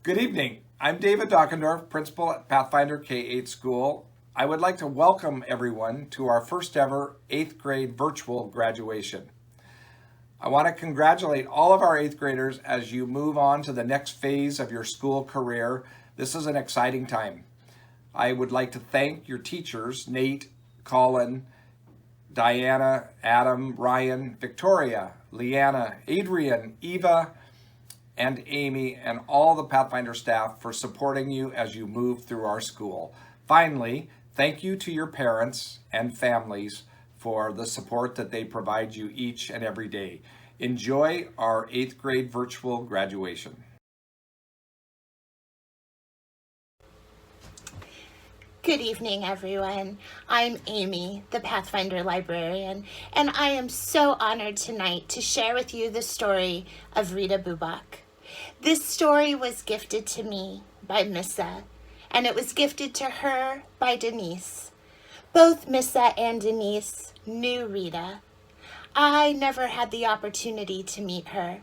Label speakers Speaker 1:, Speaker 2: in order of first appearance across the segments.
Speaker 1: Good evening. I'm David Dockendorf, principal at Pathfinder K-8 school. I would like to welcome everyone to our first ever 8th grade virtual graduation. I want to congratulate all of our 8th graders as you move on to the next phase of your school career. This is an exciting time. I would like to thank your teachers, Nate, Colin, Diana, Adam, Ryan, Victoria, Leanna, Adrian, Eva, and Amy, and all the Pathfinder staff for supporting you as you move through our school. Finally, thank you to your parents and families for the support that they provide you each and every day. Enjoy our 8th grade virtual graduation.
Speaker 2: Good evening, everyone. I'm Amy, the Pathfinder librarian, and I am so honored tonight to share with you the story of Rita Bubak. This story was gifted to me by Missa, and it was gifted to her by Denise. Both Missa and Denise knew Rita. I never had the opportunity to meet her,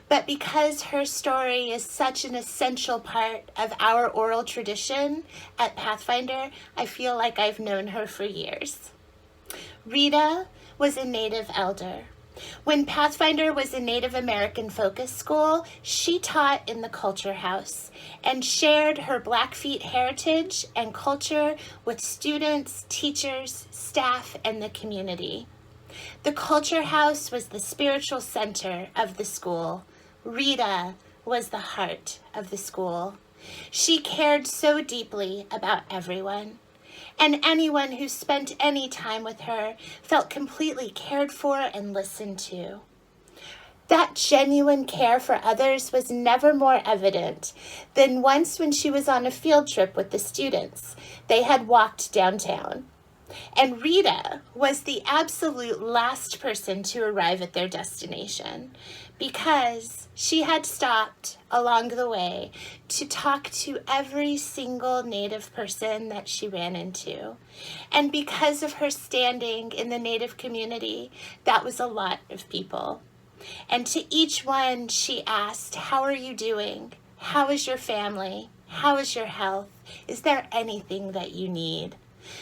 Speaker 2: but because her story is such an essential part of our oral tradition at Pathfinder, I feel like I've known her for years. Rita was a Native elder. When Pathfinder was a Native American focus school, she taught in the Culture House and shared her Blackfeet heritage and culture with students, teachers, staff, and the community. The Culture House was the spiritual center of the school. Rita was the heart of the school. She cared so deeply about everyone, and anyone who spent any time with her felt completely cared for and listened to. That genuine care for others was never more evident than once when she was on a field trip with the students. They had walked downtown, and Rita was the absolute last person to arrive at their destination because she had stopped along the way to talk to every single Native person that she ran into. And because of her standing in the Native community, that was a lot of people. And to each one, she asked, "How are you doing? How is your family? How is your health? Is there anything that you need?"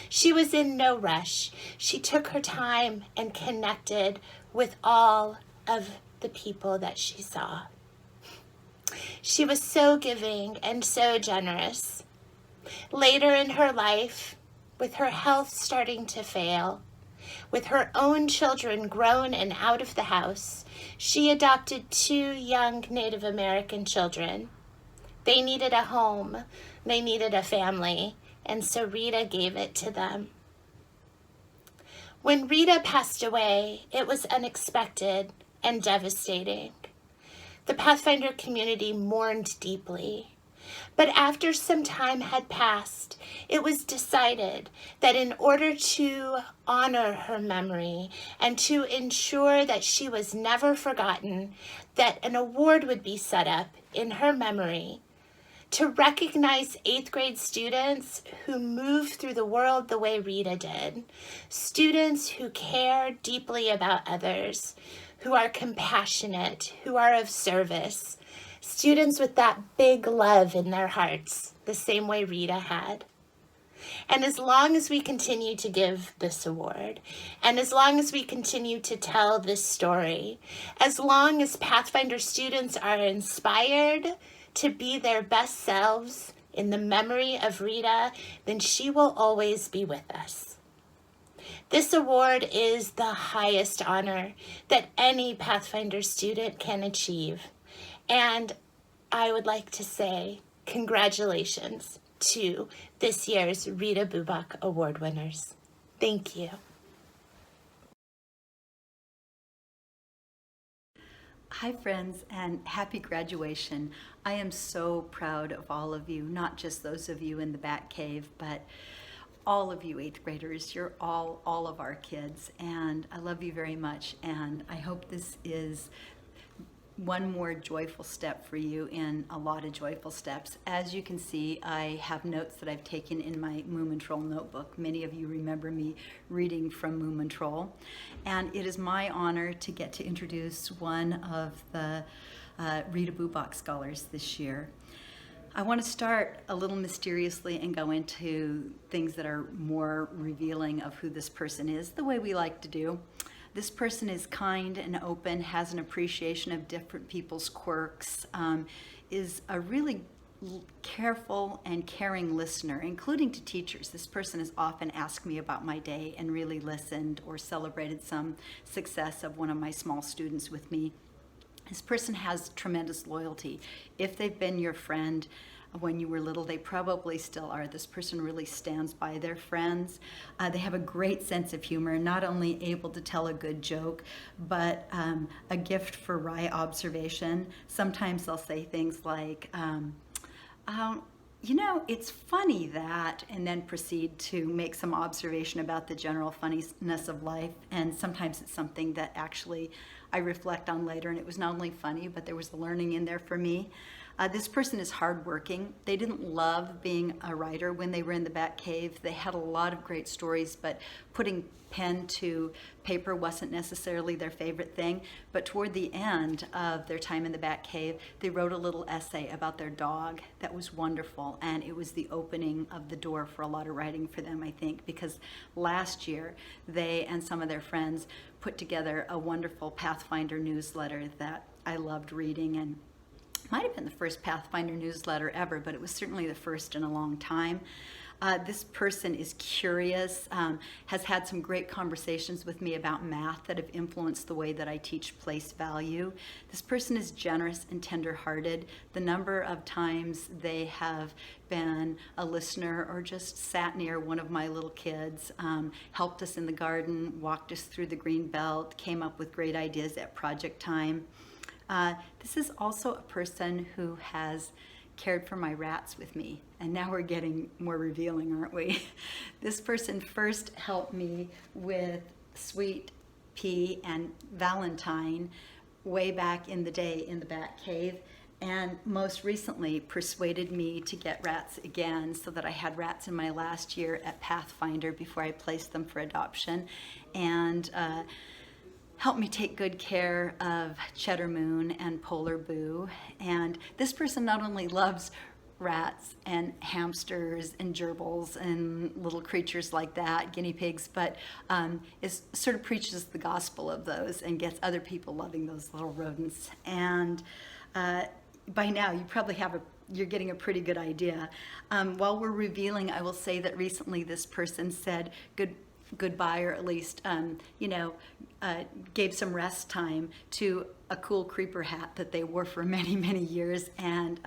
Speaker 2: She was in no rush. She took her time and connected with all of the people that she saw. She was so giving and so generous. Later in her life, with her health starting to fail, with her own children grown and out of the house, she adopted 2 young Native American children. They needed a home, they needed a family, and so Rita gave it to them. When Rita passed away, it was unexpected and devastating. The Pathfinder community mourned deeply. But after some time had passed, it was decided that in order to honor her memory and to ensure that she was never forgotten, that an award would be set up in her memory to recognize 8th grade students who move through the world the way Rita did. Students who care deeply about others, who are compassionate, who are of service. Students with that big love in their hearts, the same way Rita had. And as long as we continue to give this award, and as long as we continue to tell this story, as long as Pathfinder students are inspired to be their best selves in the memory of Rita, then she will always be with us. This award is the highest honor that any Pathfinder student can achieve. And I would like to say congratulations to this year's Rita Bubak Award winners. Thank you.
Speaker 3: Hi friends, and happy graduation. I am so proud of all of you, not just those of you in the back cave, but all of you 8th graders. You're all of our kids, and I love you very much, and I hope this is one more joyful step for you in a lot of joyful steps. As you can see, I have notes that I've taken in my Moomintroll notebook. Many of you remember me reading from Moomintroll, and it is my honor to get to introduce one of the Rita Bubak scholars this year. I want to start a little mysteriously and go into things that are more revealing of who this person is, the way we like to do. This person is kind and open, has an appreciation of different people's quirks, is a really careful and caring listener, including to teachers. This person has often asked me about my day and really listened or celebrated some success of one of my small students with me. This person has tremendous loyalty. If they've been your friend when you were little, they probably still are. This person really stands by their friends. They have a great sense of humor, not only able to tell a good joke, but a gift for wry observation. Sometimes they'll say things like, it's funny that, and then proceed to make some observation about the general funniness of life. And sometimes it's something that actually I reflect on later, and it was not only funny, but there was a learning in there for me. This person is hardworking. They didn't love being a writer when they were in the Bat Cave. They had a lot of great stories, but putting pen to paper wasn't necessarily their favorite thing. But toward the end of their time in the Bat Cave, they wrote a little essay about their dog that was wonderful, and it was the opening of the door for a lot of writing for them, I think, because last year they and some of their friends put together a wonderful Pathfinder newsletter that I loved reading, and might have been the first Pathfinder newsletter ever, but it was certainly the first in a long time. This person is curious, has had some great conversations with me about math that have influenced the way that I teach place value. This person is generous and tender-hearted. The number of times they have been a listener or just sat near one of my little kids, helped us in the garden, walked us through the green belt, came up with great ideas at project time. This is also a person who has cared for my rats with me. And now we're getting more revealing, aren't we? This person first helped me with Sweet Pea and Valentine way back in the day in the Bat Cave, and most recently persuaded me to get rats again, so that I had rats in my last year at Pathfinder before I placed them for adoption, and helped me take good care of Cheddar Moon and Polar Boo. And this person not only loves rats and hamsters and gerbils and little creatures like that, guinea pigs, but sort of preaches the gospel of those and gets other people loving those little rodents. And by now you probably you're getting a pretty good idea. While we're revealing, I will say that recently this person said goodbye, or at least, gave some rest time to a cool creeper hat that they wore for many, many years, and,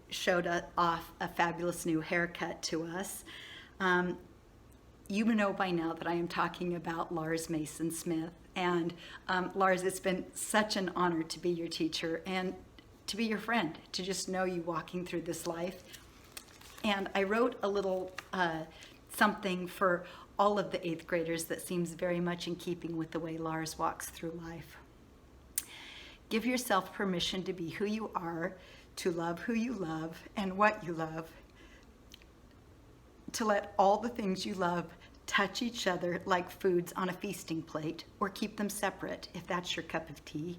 Speaker 3: showed off a fabulous new haircut to us. You know by now that I am talking about Lars Mason Smith. And Lars, it's been such an honor to be your teacher and to be your friend, to just know you walking through this life. And I wrote a little something for all of the 8th graders that seems very much in keeping with the way Lars walks through life. Give yourself permission to be who you are, to love who you love and what you love, to let all the things you love touch each other like foods on a feasting plate, or keep them separate if that's your cup of tea.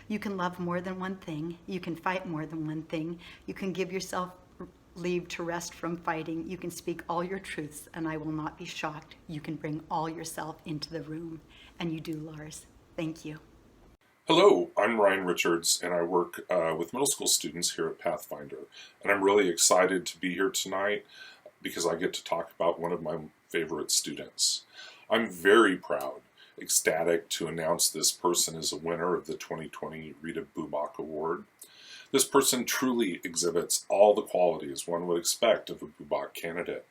Speaker 3: You can love more than one thing. You can fight more than one thing. You can give yourself leave to rest from fighting. You can speak all your truths and I will not be shocked. You can bring all yourself into the room. And you do, Lars. Thank you.
Speaker 4: Hello, I'm Ryan Richards, and I work with middle school students here at Pathfinder. And I'm really excited to be here tonight because I get to talk about one of my favorite students. I'm very proud, ecstatic to announce this person is a winner of the 2020 Rita Bubak Award. This person truly exhibits all the qualities one would expect of a Bubak candidate.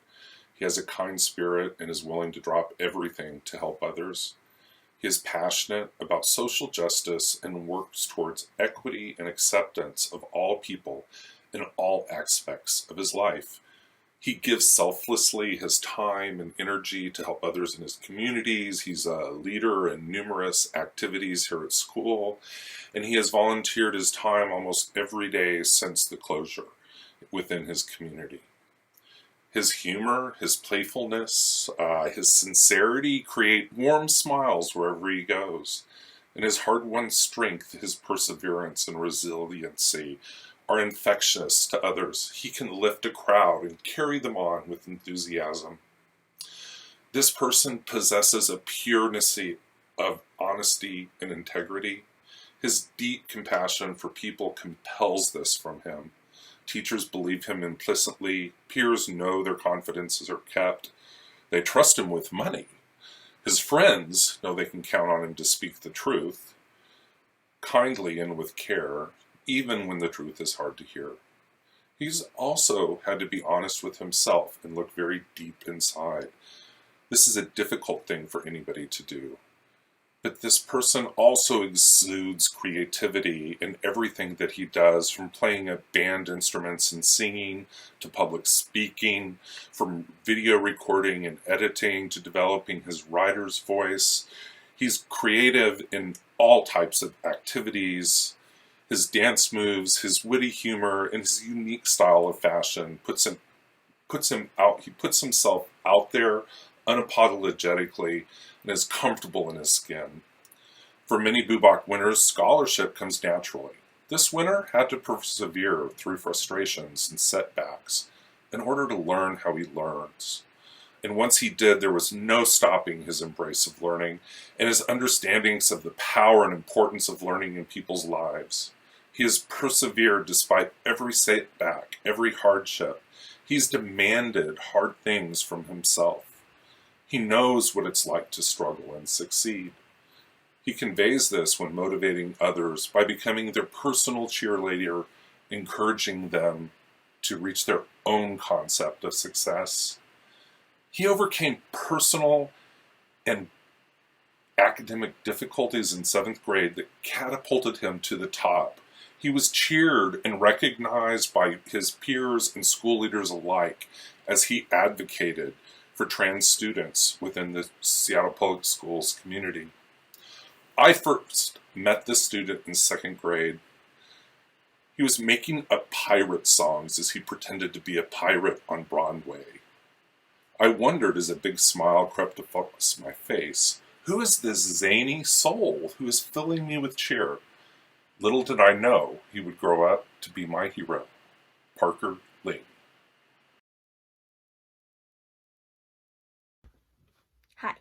Speaker 4: He has a kind spirit and is willing to drop everything to help others. He is passionate about social justice and works towards equity and acceptance of all people in all aspects of his life. He gives selflessly his time and energy to help others in his communities. He's a leader in numerous activities here at school, and he has volunteered his time almost every day since the closure within his community. His humor, his playfulness, his sincerity create warm smiles wherever he goes. And his hard-won strength, his perseverance and resiliency are infectious to others. He can lift a crowd and carry them on with enthusiasm. This person possesses a pureness of honesty and integrity. His deep compassion for people compels this from him. Teachers believe him implicitly. Peers know their confidences are kept. They trust him with money. His friends know they can count on him to speak the truth, kindly and with care, even when the truth is hard to hear. He's also had to be honest with himself and look very deep inside. This is a difficult thing for anybody to do. But this person also exudes creativity in everything that he does, from playing band instruments and singing to public speaking, from video recording and editing to developing his writer's voice. He's creative in all types of activities. His dance moves, his witty humor, and his unique style of fashion puts himself out there unapologetically and is comfortable in his skin. For many Bubak winners, scholarship comes naturally. This winner had to persevere through frustrations and setbacks in order to learn how he learns. And once he did, there was no stopping his embrace of learning and his understandings of the power and importance of learning in people's lives. He has persevered despite every setback, every hardship. He's demanded hard things from himself. He knows what it's like to struggle and succeed. He conveys this when motivating others by becoming their personal cheerleader, encouraging them to reach their own concept of success. He overcame personal and academic difficulties in 7th grade that catapulted him to the top. He was cheered and recognized by his peers and school leaders alike as he advocated for trans students within the Seattle Public Schools community. I first met this student in 2nd grade. He was making up pirate songs as he pretended to be a pirate on Broadway. I wondered as a big smile crept across my face, who is this zany soul who is filling me with cheer? Little did I know he would grow up to be my hero, Parker Ling.
Speaker 5: Hi.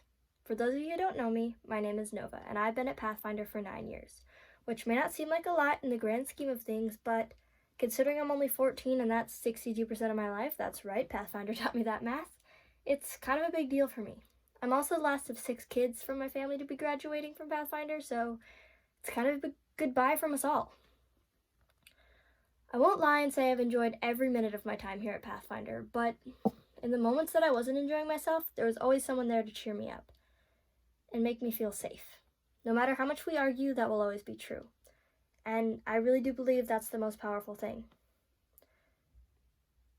Speaker 5: For those of you who don't know me, my name is Nova, and I've been at Pathfinder for 9 years, which may not seem like a lot in the grand scheme of things, but considering I'm only 14 and that's 62% of my life, that's right, Pathfinder taught me that math, it's kind of a big deal for me. I'm also the last of 6 kids from my family to be graduating from Pathfinder, so it's kind of a big goodbye from us all. I won't lie and say I've enjoyed every minute of my time here at Pathfinder, but in the moments that I wasn't enjoying myself, there was always someone there to cheer me up and make me feel safe. No matter how much we argue, that will always be true. And I really do believe that's the most powerful thing.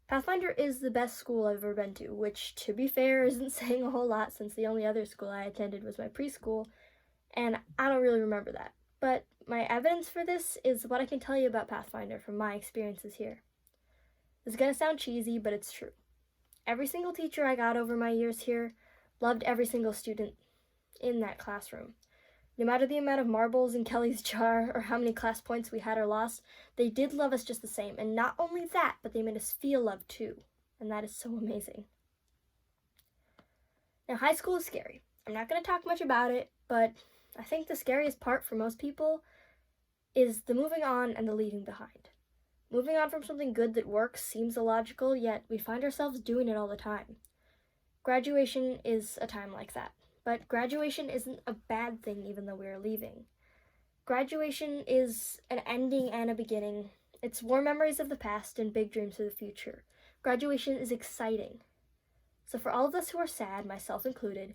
Speaker 5: Pathfinder is the best school I've ever been to, which, to be fair, isn't saying a whole lot since the only other school I attended was my preschool, and I don't really remember that. But my evidence for this is what I can tell you about Pathfinder from my experiences here. It's gonna sound cheesy, but it's true. Every single teacher I got over my years here loved every single student in that classroom. No matter the amount of marbles in Kelly's jar or how many class points we had or lost, they did love us just the same. And not only that, but they made us feel loved too. And that is so amazing. Now, high school is scary. I'm not going to talk much about it, but I think the scariest part for most people is the moving on and the leaving behind. Moving on from something good that works seems illogical, yet we find ourselves doing it all the time. Graduation is a time like that. But graduation isn't a bad thing even though we are leaving. Graduation is an ending and a beginning. It's warm memories of the past and big dreams for the future. Graduation is exciting. So for all of us who are sad, myself included,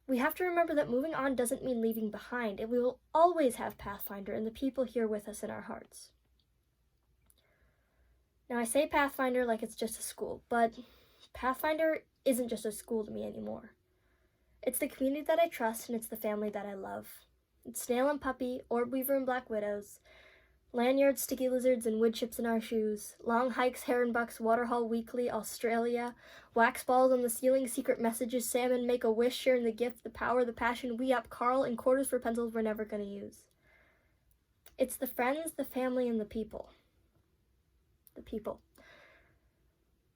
Speaker 5: we have to remember that moving on doesn't mean leaving behind. We will always have Pathfinder and the people here with us in our hearts. Now I say Pathfinder like it's just a school, but Pathfinder isn't just a school to me anymore. It's the community that I trust, and it's the family that I love. It's Snail and Puppy, Orb Weaver and Black Widows, lanyards, sticky lizards, and wood chips in our shoes, long hikes, heron bucks, Waterhall Weekly, Australia, wax balls on the ceiling, secret messages, salmon, make a wish, sharing the gift, the power, the passion, we up Carl, and quarters for pencils we're never going to use. It's the friends, the family, and the people. the people.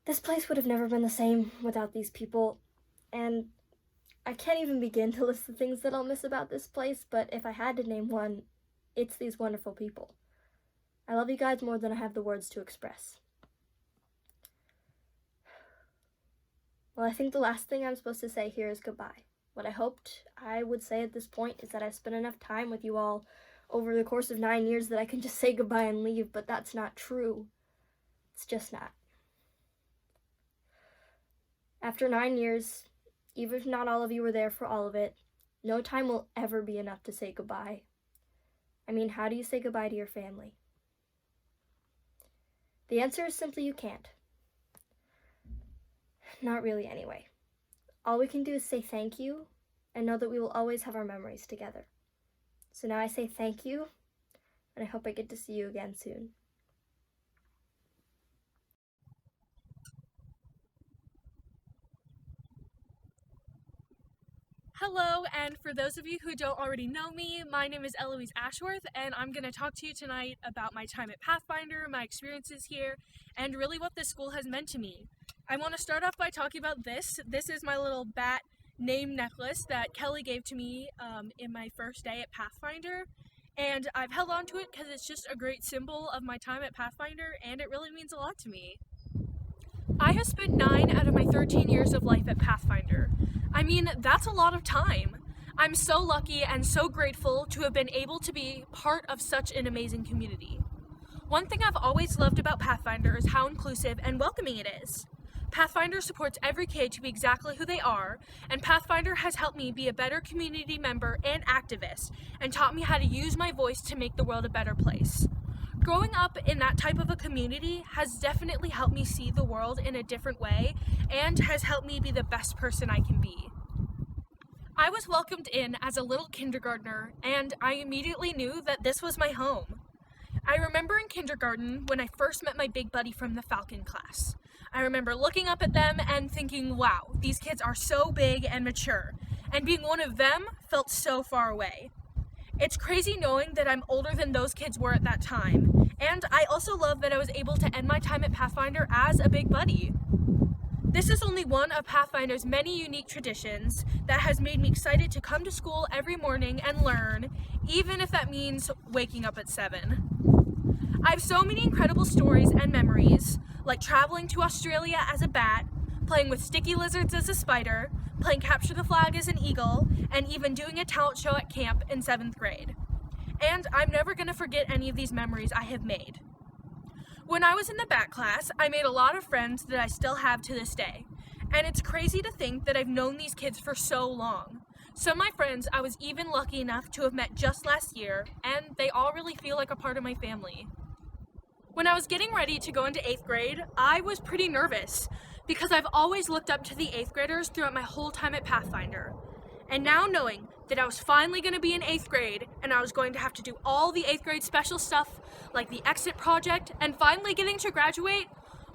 Speaker 5: This place would have never been the same without these people, and I can't even begin to list the things that I'll miss about this place, but if I had to name one, it's these wonderful people. I love you guys more than I have the words to express. Well, I think the last thing I'm supposed to say here is goodbye. What I hoped I would say at this point is that I've spent enough time with you all over the course of 9 years that I can just say goodbye and leave, but that's not true. It's just not. After 9 years, even if not all of you were there for all of it, no time will ever be enough to say goodbye. I mean, how do you say goodbye to your family? The answer is simply you can't. Not really, anyway. All we can do is say thank you and know that we will always have our memories together. So now I say thank you, and I hope I get to see you again soon.
Speaker 6: Hello, and for those of you who don't already know me, my name is Eloise Ashworth, and I'm going to talk to you tonight about my time at Pathfinder, my experiences here, and really what this school has meant to me. I want to start off by talking about this. This is my little bat name necklace that Kelly gave to me in my first day at Pathfinder, and I've held on to it because it's just a great symbol of my time at Pathfinder, and it really means a lot to me. I have spent 9 out of my 13 years of life at Pathfinder. I mean, that's a lot of time. I'm so lucky and so grateful to have been able to be part of such an amazing community. One thing I've always loved about Pathfinder is how inclusive and welcoming it is. Pathfinder supports every kid to be exactly who they are, and Pathfinder has helped me be a better community member and activist, and taught me how to use my voice to make the world a better place. Growing up in that type of a community has definitely helped me see the world in a different way, and has helped me be the best person I can be. I was welcomed in as a little kindergartner, and I immediately knew that this was my home. I remember in kindergarten when I first met my big buddy from the Falcon class. I remember looking up at them and thinking, wow, these kids are so big and mature, and being one of them felt so far away. It's crazy knowing that I'm older than those kids were at that time, and I also love that I was able to end my time at Pathfinder as a big buddy. This is only one of Pathfinder's many unique traditions that has made me excited to come to school every morning and learn, even if that means waking up at 7. I have so many incredible stories and memories, like traveling to Australia as a bat, playing with sticky lizards as a spider, playing capture the flag as an eagle, and even doing a talent show at camp in 7th grade. And I'm never going to forget any of these memories I have made. When I was in the bat class, I made a lot of friends that I still have to this day. And it's crazy to think that I've known these kids for so long. Some of my friends I was even lucky enough to have met just last year, and they all really feel like a part of my family. When I was getting ready to go into 8th grade, I was pretty nervous because I've always looked up to the 8th graders throughout my whole time at Pathfinder. And now knowing that I was finally going to be in 8th grade and I was going to have to do all the 8th grade special stuff like the exit project and finally getting to graduate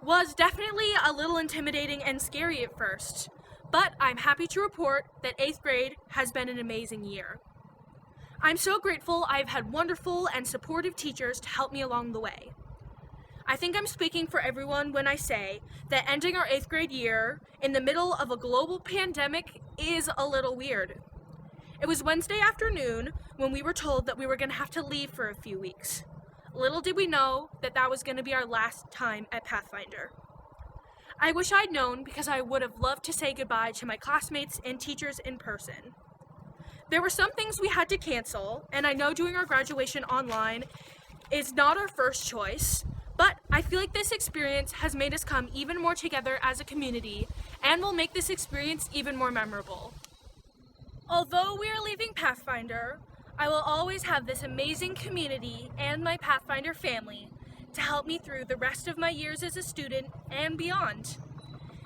Speaker 6: was definitely a little intimidating and scary at first. But I'm happy to report that 8th grade has been an amazing year. I'm so grateful I've had wonderful and supportive teachers to help me along the way. I think I'm speaking for everyone when I say that ending our 8th grade year in the middle of a global pandemic is a little weird. It was Wednesday afternoon when we were told that we were going to have to leave for a few weeks. Little did we know that that was going to be our last time at Pathfinder. I wish I'd known because I would have loved to say goodbye to my classmates and teachers in person. There were some things we had to cancel, and I know doing our graduation online is not our first choice, but I feel like this experience has made us come even more together as a community and will make this experience even more memorable. Although we are leaving Pathfinder, I will always have this amazing community and my Pathfinder family to help me through the rest of my years as a student and beyond.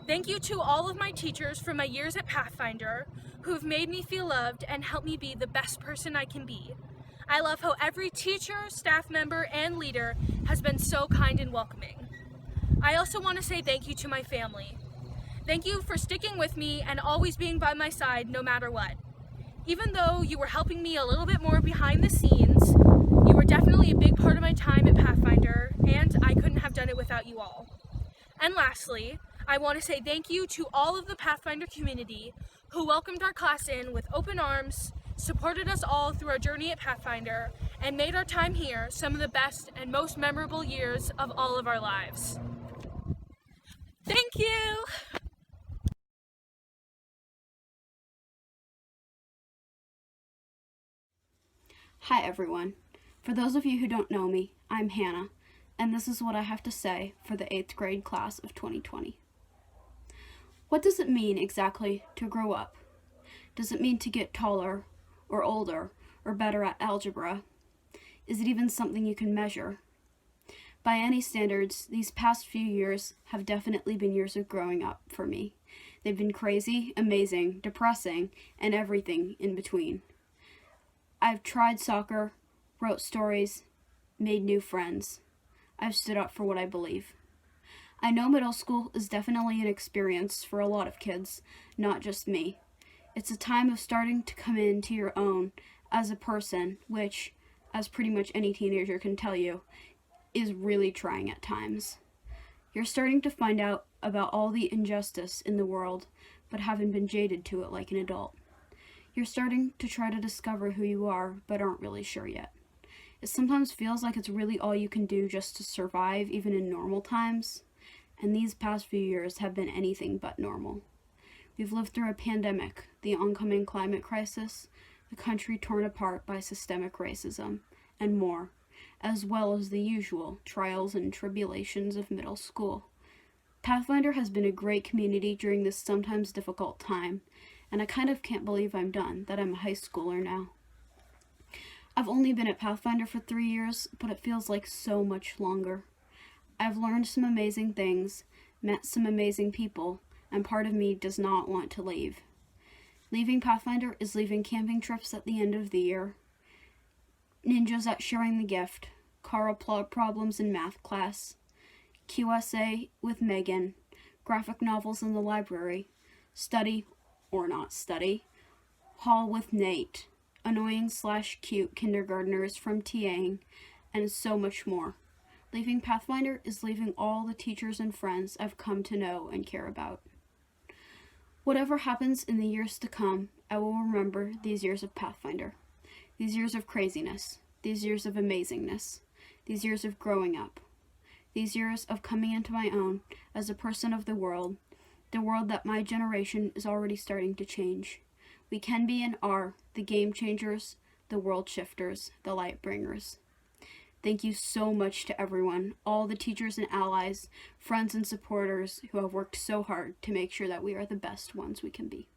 Speaker 6: Thank you to all of my teachers from my years at Pathfinder who have made me feel loved and helped me be the best person I can be. I love how every teacher, staff member, and leader has been so kind and welcoming. I also want to say thank you to my family. Thank you for sticking with me and always being by my side no matter what. Even though you were helping me a little bit more behind the scenes, you were definitely a big part of my time at Pathfinder, and I couldn't have done it without without you all. And lastly, I want to say thank you to all of the Pathfinder community who welcomed our class in with open arms, supported us all through our journey at Pathfinder, and made our time here some of the best and most memorable years of all of our lives. Thank you!
Speaker 7: Hi everyone. For those of you who don't know me, I'm Hannah, and this is what I have to say for the 8th grade class of 2020. What does it mean exactly to grow up? Does it mean to get taller, or older, or better at algebra? Is it even something you can measure? By any standards, these past few years have definitely been years of growing up for me. They've been crazy, amazing, depressing, and everything in between. I've tried soccer, wrote stories, made new friends. I've stood up for what I believe. I know middle school is definitely an experience for a lot of kids, not just me. It's a time of starting to come into your own as a person, which, as pretty much any teenager can tell you, is really trying at times. You're starting to find out about all the injustice in the world, but haven't been jaded to it like an adult. You're starting to try to discover who you are, but aren't really sure yet. It sometimes feels like it's really all you can do just to survive, even in normal times. And these past few years have been anything but normal. We've lived through a pandemic, the oncoming climate crisis, the country torn apart by systemic racism, and more, as well as the usual trials and tribulations of middle school. Pathfinder has been a great community during this sometimes difficult time, and I kind of can't believe I'm done, that I'm a high schooler now. I've only been at Pathfinder for 3 years, but it feels like so much longer. I've learned some amazing things, met some amazing people, and part of me does not want to leave. Leaving Pathfinder is leaving camping trips at the end of the year, ninjas at Sharing the Gift, Carl problems in math class, QSA with Megan, graphic novels in the library, study or not study, hall with Nate, annoying/cute kindergartners from TAing, and so much more. Leaving Pathfinder is leaving all the teachers and friends I've come to know and care about. Whatever happens in the years to come, I will remember these years of Pathfinder, these years of craziness, these years of amazingness, these years of growing up, these years of coming into my own as a person of the world that my generation is already starting to change. We can be and are the game changers, the world shifters, the light bringers. Thank you so much to everyone, all the teachers and allies, friends and supporters who have worked so hard to make sure that we are the best ones we can be.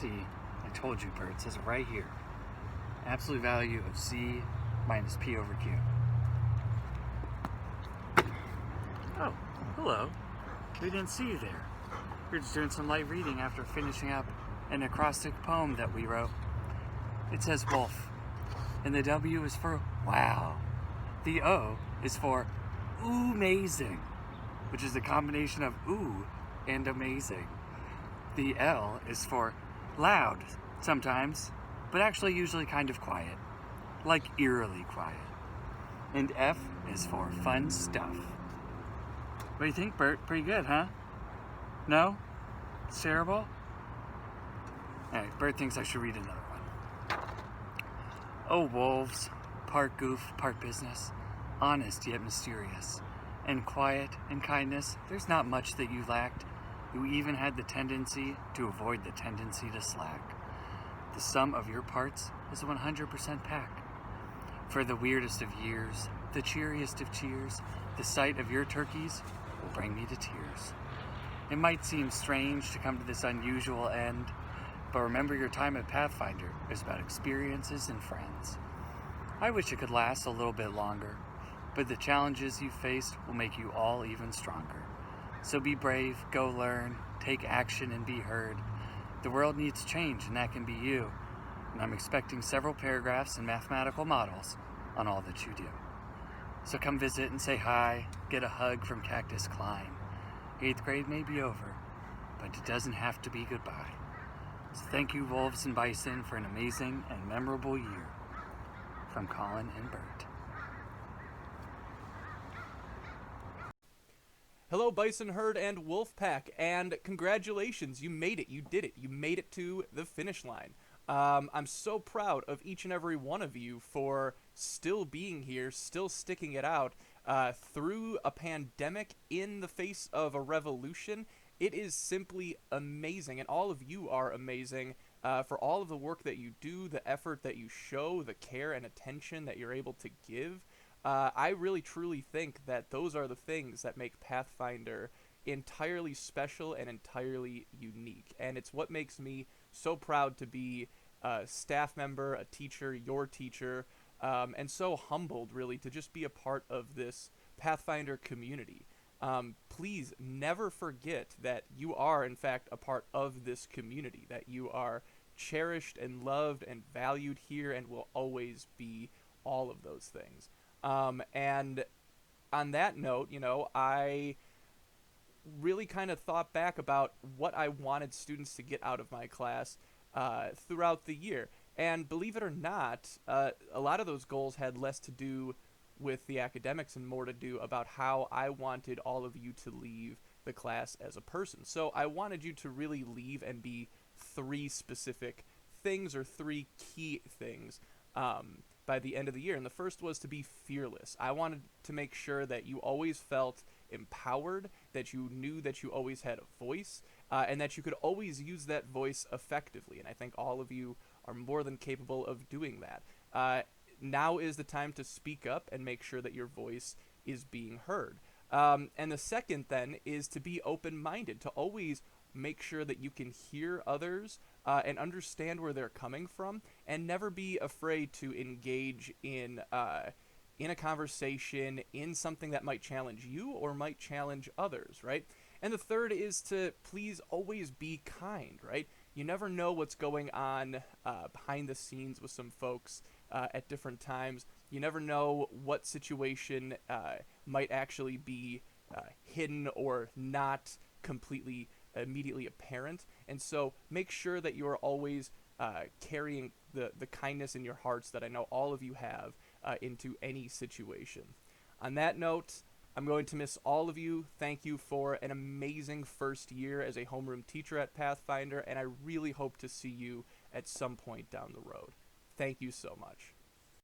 Speaker 8: C. I told you, Bert. It says it right here. Absolute value of C minus P over Q. Oh, hello. We didn't see you there. We were just doing some light reading after finishing up an acrostic poem that we wrote. It says wolf, and the W is for wow. The O is for amazing, which is a combination of ooh and amazing. The L is for loud, sometimes, but actually usually kind of quiet, like eerily quiet. And F is for fun stuff. What do you think, Bert? Pretty good, huh? No? It's terrible? Alright, Bert thinks I should read another one. Oh, wolves, part goof, part business, honest yet mysterious, and quiet and kindness, there's not much that you lacked. You even had the tendency to avoid the tendency to slack. The sum of your parts is a 100% pack. For the weirdest of years, the cheeriest of cheers, the sight of your turkeys will bring me to tears. It might seem strange to come to this unusual end, but remember your time at Pathfinder is about experiences and friends. I wish it could last a little bit longer, but the challenges you faced will make you all even stronger. So be brave, go learn, take action and be heard. The world needs change and that can be you. And I'm expecting several paragraphs and mathematical models on all that you do. So come visit and say hi, get a hug from Cactus Klein. 8th grade may be over, but it doesn't have to be goodbye. So thank you, Wolves and Bison, for an amazing and memorable year. From Colin and Bert.
Speaker 9: Hello, Bison Herd and Wolf Pack, and congratulations, you made it, you did it, you made it to the finish line. I'm so proud of each and every one of you for still being here, still sticking it out through a pandemic in the face of a revolution. It is simply amazing, and all of you are amazing for all of the work that you do, the effort that you show, the care and attention that you're able to give. I really truly think that those are the things that make Pathfinder entirely special and entirely unique. And it's what makes me so proud to be a staff member, a teacher, your teacher, and so humbled really to just be a part of this Pathfinder community. Please never forget that you are in fact a part of this community, that you are cherished and loved and valued here and will always be all of those things. And on that note, you know, I really kind of thought back about what I wanted students to get out of my class throughout the year. And believe it or not, a lot of those goals had less to do with the academics and more to do about how I wanted all of you to leave the class as a person. So I wanted you to really leave and be 3 specific things or 3 key things by the end of the year. And the first was to be fearless. I wanted to make sure that you always felt empowered, that you knew that you always had a voice, and that you could always use that voice effectively. And I think all of you are more than capable of doing that. Now is the time to speak up and make sure that your voice is being heard. And the second then is to be open-minded, to always make sure that you can hear others and understand where they're coming from, and never be afraid to engage in a conversation, in something that might challenge you or might challenge others, right? And the third is to please always be kind, right? You never know what's going on behind the scenes with some folks at different times. You never know what situation might actually be hidden or not completely immediately apparent. And so make sure that you are always carrying the kindness in your hearts that I know all of you have into any situation. On that note, I'm going to miss all of you. Thank you for an amazing first year as a homeroom teacher at Pathfinder, and I really hope to see you at some point down the road. Thank you so much.